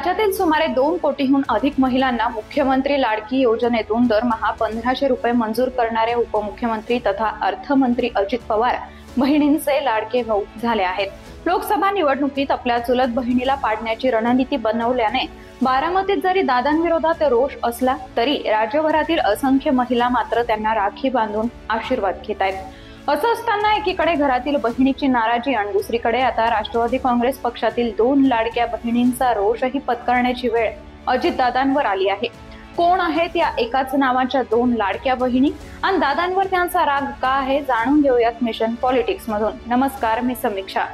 राज्यातील सुमारे 2 कोटीहून अधिक महिलांना मुख्यमंत्री लाडकी योजनेतून दरमहा 1500 रुपये मंजूर करणारे उपमुख्यमंत्री तथा अर्थमंत्री अजित पवार बहिणींचे लाडके भाऊ झाले आहेत. लोकसभा निवडणुकीत आपल्या चुलत बहिणीला पाडण्याची रणनीती बनवल्याने बारामतीत जरी दादांविरोधात रोष असला तरी राज्यभरातील असंख्य महिला मात्र त्यांना राखी बांधून आशीर्वाद घेत आहेत. असं असताना एकीकडे घरातील बहिणीची नाराजी आणि दुसरीकडे आता राष्ट्रवादी काँग्रेस पक्षातील 2 लाडक्या बहिणींचा रोषही पत्करण्याची वेळ अजितदादांवर आली आहे. कोण आहेत या एकाच नावाच्या 2 लाडक्या बहिणी आणि दादांवर त्यांचा राग का आहे, जाणून घेऊयात मिशन पॉलिटिक्स मधून. नमस्कार, मी समीक्षा.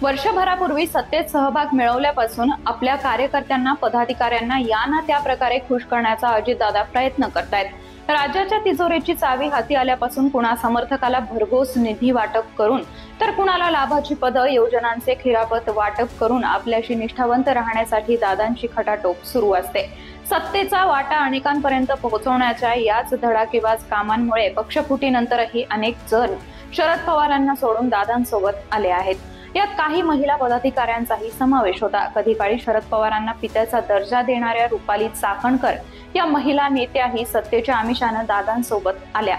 वर्षभरापूर्वी सत्तेत सहभाग मिळवल्यापासून आपल्या कार्यकर्त्यांना, पदाधिकाऱ्यांना या ना त्या प्रकारे खुश करण्याचा अजितदादा प्रयत्न करतायत. राज्याच्या तिजोरीची चावी हाती आल्यापासून कुणा समर्थकाला भरघोस निधी वाटप करून तर कुणाला लाभाची पद, योजनांचे खिरापत वाटप करून आपल्याशी निष्ठावंत राहण्यासाठी दादांची खटाटोप सुरू असते. सत्तेचा वाटा अनेकांपर्यंत पोहोचवण्याच्या याच धडाकेबाज कामांमुळे पक्षफुटीनंतरही अनेक जण शरद पवारांना सोडून दादांसोबत आले आहेत. यात काही महिला पदाधिकाऱ्यांचाही समावेश होता. कधी काळी शरद पवारांना पित्याचा दर्जा देणाऱ्या रुपाली चाकणकर या महिला नेत्याही सत्तेच्या आमिषानं दादांसोबत आल्या.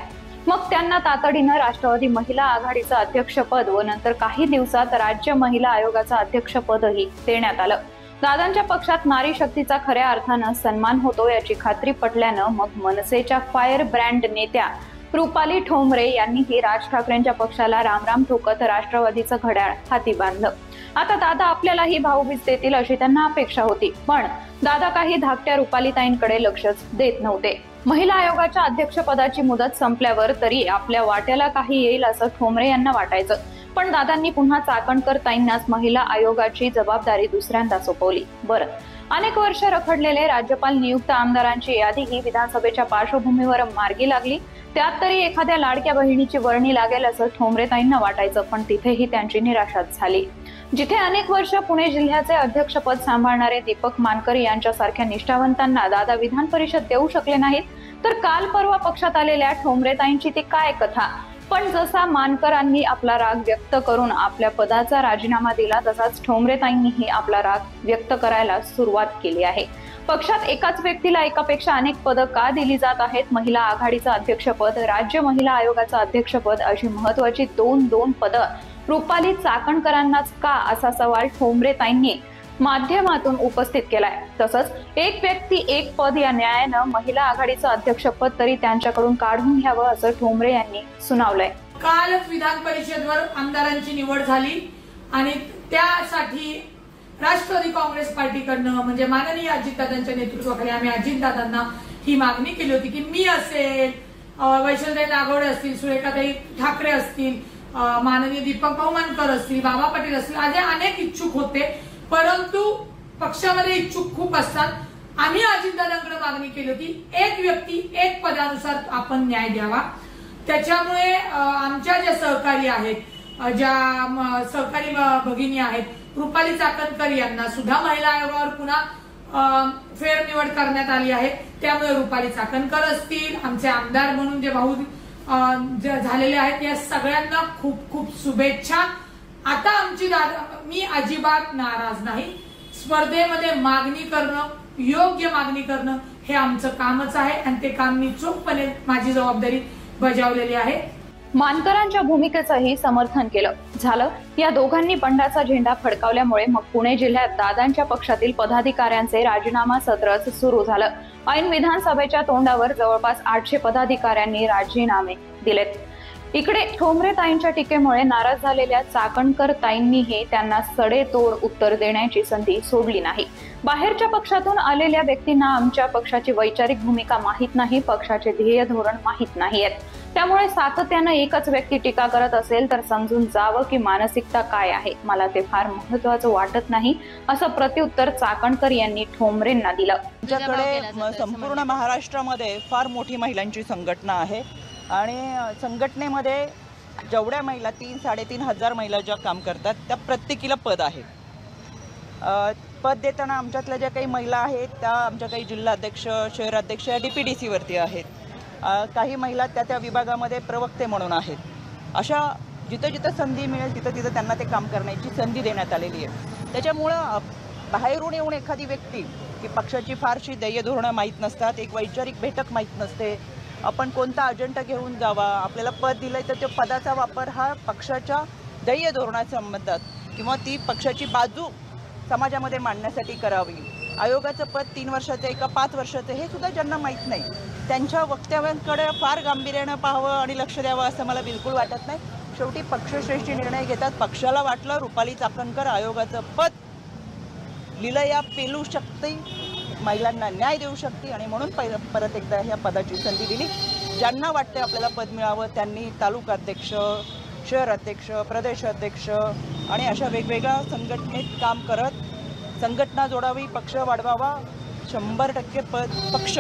मग त्यांना तातडीनं राष्ट्रवादी महिला आघाडीचं अध्यक्षपद व नंतर काही दिवसात राज्य महिला आयोगाचं अध्यक्षपदही देण्यात आलं. दादांच्या पक्षात नारी शक्तीचा खऱ्या अर्थानं सन्मान होतो याची खात्री पटल्यानं मग मनसेच्या फायर ब्रँड नेत्या रुपाली ठोंबरे यांनीही राज ठाकरेंच्या पक्षाला रामराम ठोकत राष्ट्रवादीचं घड्याळ हाती बांधलं. आता दादा आपल्यालाही भाऊबीज देतील अशी त्यांना अपेक्षा होती, पण दादा काही धाकट्या रुपालीताईंकडे लक्षच देत नव्हते. महिला आयोगाच्या अध्यक्षपदाची मुदत संपल्यावर तरी आपल्या वाट्याला काही येईल असं ठोंबरे यांना वाटायचं, पण दादांनी पुन्हा चाकणकर ताईंनाच महिला आयोगाची जबाबदारी दुसऱ्यांदा सोपवली. बरं, अनेक वर्ष रखडलेले राज्यपाल नियुक्त आमदारांची यादी ही विधानसभेच्या पार्श्वभूमीवर मार्गी लागली. त्यात तरी एखाद्या लाडक्या बहिणीची वर्णी लागेल असं ठोंबरेताईंना वाटायचं, पण तिथेही त्यांची निराशाच झाली. जिथे अनेक वर्ष पुणे जिल्ह्याचे अध्यक्षपद सांभाळणारे दीपक मानकर यांच्यासारख्या निष्ठावंतांना दादा विधान परिषद देऊ शकले नाहीत, तर काल परवा पक्षात आलेल्या ठोंबरेताईंची ती काय कथा. पण जसा मानकरांनी आपला राग व्यक्त करून आपल्या पदाचा राजीनामा दिला, तसाच ठोंबरेताईंनीही आपला राग व्यक्त करायला सुरुवात केली आहे. पक्षात एकाच व्यक्तीला एकापेक्षा अनेक पदं का दिली जात आहेत? महिला आघाडीचं अध्यक्षपद, राज्य महिला आयोगाचं अध्यक्षपद अशी महत्वाची 2 पदं रुपाली चाकणकरांनाच का, असा सवाल ठोंबरेताईंनी माध्यमातून उपस्थित केलाय. तसंच एक व्यक्ती एक पद या न्यायानं महिला आघाडीचं अध्यक्षपद तरी त्यांच्याकडून काढून घ्यावं असं ठोंबरे यांनी सुनावलंय. कालच विधान परिषदेवर आमदारांची निवड झाली आणि त्यासाठी राष्ट्रवादी काँग्रेस पार्टीकडनं म्हणजे माननीय अजितदादांच्या नेतृत्वाखाली आम्ही अजितदादांना ही मागणी केली होती की मी असेल, वैशालीताई नागवडे असतील, सुरेखाताई ठाकरे असतील, माननीय दीपक मानकर असतील, बाबा पाटील असतील, असे अनेक इच्छुक होते. परंतु पक्षामध्ये इच्छुक खूप असतात. आम्ही अजितदादांकडे मागणी केली होती एक व्यक्ती एक पदानुसार आपण न्याय द्यावा. त्याच्यामुळे आमच्या ज्या सहकारी आहेत, ज्या सहकारी भगिनी आहेत, रुपाली चाकणकर यांना सुद्धा महिला आयोगावर पुन्हा फेरनिवड करण्यात आली आहे. त्यामुळे रुपाली चाकणकर असतील, आमचे आमदार म्हणून जे भाऊ झालेले आहेत, या सगळ्यांना खूप खूप शुभेच्छा. आता आमची मी अजिबात नाराज नाही. स्पर्धेमध्ये मागणी करणं, योग्य मागणी करणं हे आमचं कामच आहे आणि ते काम मी चोखपणे माझी जबाबदारी बजावलेली आहे. मानकरांच्या भूमिकेचंही समर्थन केलं. झालं, या दोघांनी बंडाचा झेंडा फडकावल्यामुळे मग पुणे जिल्ह्यात दादांच्या पक्षातील पदाधिकाऱ्यांचे राजीनामा सत्रच सुरू झालं. ऐन विधानसभेच्या तोंडावर जवळपास 800 पदाधिकाऱ्यांनी राजीनामे दिलेत. इकडे ठोंबरेताईंच्या टीकेमुळे नाराज झालेल्या चाकणकर ताईंनीही त्यांना सडेतोड उत्तर देण्याची संधी सोडली नाही. बाहेरच्या पक्षातून आलेल्या व्यक्तींना आमच्या पक्षाची वैचारिक भूमिका माहीत नाही, पक्षाचे ध्येय धोरण माहीत नाहीयेत. त्यामुळे सातत्यानं एकच व्यक्ती टीका करत असेल तर समजून जावं की मानसिकता काय आहे. मला ते फार महत्वाचं वाटत नाही असं प्रत्युत्तर चाकणकर यांनी ठोंबरेंना दिलं. आमच्याकडे संपूर्ण महाराष्ट्रामध्ये फार मोठी महिलांची संघटना आहे आणि संघटनेमध्ये जेवढ्या महिला 3-3.5 हजार महिला ज्या काम करतात त्या प्रत्येकीला पद आहे. पद देताना आमच्यातल्या ज्या काही महिला आहेत त्या आमच्या काही जिल्हाध्यक्ष, शहराध्यक्ष, DPDC वरती आहेत. काही महिला त्या विभागामध्ये प्रवक्ते म्हणून आहेत. अशा जिथं जिथं संधी मिळेल तिथं तिथं त्यांना ते काम करण्याची संधी देण्यात आलेली आहे. त्याच्यामुळं बाहेरून येऊन एखादी व्यक्ती की पक्षाची फारशी ध्येय धोरणं माहीत नसतात, एक वैचारिक बैठक माहीत नसते, आपण कोणता अजेंडा घेऊन जावा, आपल्याला पद दिलंय तर त्या पदाचा वापर हा पक्षाच्या ध्येय धोरणासंबंधात किंवा ती पक्षाची बाजू समाजामध्ये मांडण्यासाठी करावी. आयोगाचं पद 3 वर्षाचं आहे का 5 वर्षाचं हे सुद्धा ज्यांना माहीत नाही त्यांच्या वक्तव्यांकडे फार गांभीर्यानं पाहावं आणि लक्ष द्यावं असं मला बिलकुल वाटत नाही. शेवटी पक्षश्रेष्ठी निर्णय घेतात. पक्षाला वाटलं रुपाली चाकणकर आयोगाचं पद लीलया पेलू शकते, महिलांना न्याय देऊ शकते आणि म्हणून परत एकदा ह्या पदाची संधी दिली. ज्यांना वाटते आपल्याला पद मिळावं त्यांनी तालुकाध्यक्ष, शहर अध्यक्ष, प्रदेश अध्यक्ष आणि अशा वेगवेगळ्या संघटनेत काम करत संघटना जोडावी, पक्ष वाढवावा. 100% पक्ष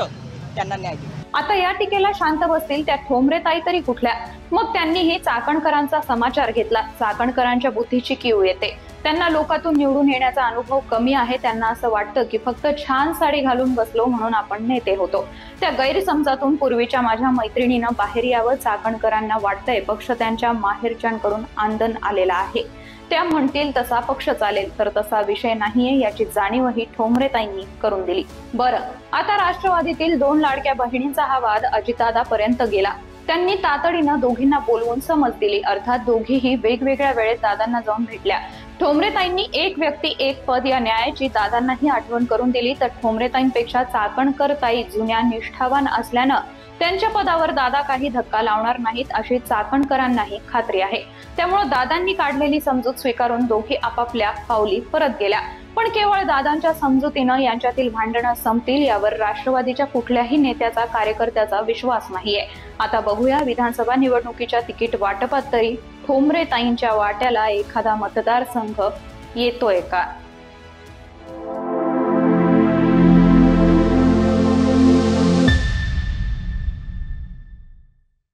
त्यांना न्याय देईल. आता या टीकेला शांत बसतील त्या ठोंबरेताई तरी कुठल्या? मग त्यांनीही चाकणकरांचा समाचार घेतला. चाकणकरांच्या बुद्धीची कीव येते. त्यांना लोकातून निवडून येण्याचा अनुभव कमी आहे. त्यांना असं वाटतं की फक्त छान साडी घालून बसलो म्हणून आपण नेते होतो. त्या गैरसमजातून पूर्वीच्या माझ्या मैत्रिणीनं बाहेर यावं. चाकणकरांना वाटतंय पक्ष त्यांच्या माहेरच्यांकडून आंदण आलेला आहे. त्या म्हणतील तसा पक्ष चालेल, तर तसा विषय नाहीये याची जाणीवही ठोंबरेताईंनी करून दिली. बरं, आता राष्ट्रवादीतील 2 लाडक्या बहिणींचा हा वाद अजितदादापर्यंत गेला. त्यांनी तातडीनं दोघींना बोलवून समज दिली. अर्थात दोघीही वेगवेगळ्या वेळेत दादांना जाऊन भेटल्या. ठोंबरेताईंनी एक व्यक्ती एक पद या न्यायाची दादांनाही आठवण करून दिली. तर ठोंबरेताईंपेक्षा चाकणकर ताई जुन्या निष्ठावान असल्यानं त्यांच्या पदावर दादा काही धक्का लावणार नाहीत अशी चाकणकरांनाही खात्री आहे. त्यामुळे दादांनी काढलेली समजूत स्वीकारून दोघी आपापल्या पावली परत गेल्या. पण केवळ दादांच्या समजुतीनं यांच्यातील भांडणं संपतील यावर राष्ट्रवादीच्या कुठल्याही नेत्याचा, कार्यकर्त्याचा विश्वास नाहीये. आता बघूया विधानसभा निवडणुकीच्या तिकीट वाटपात तरी ठोंबरेताईंच्या वाट्याला एखादा मतदारसंघ येतोय का?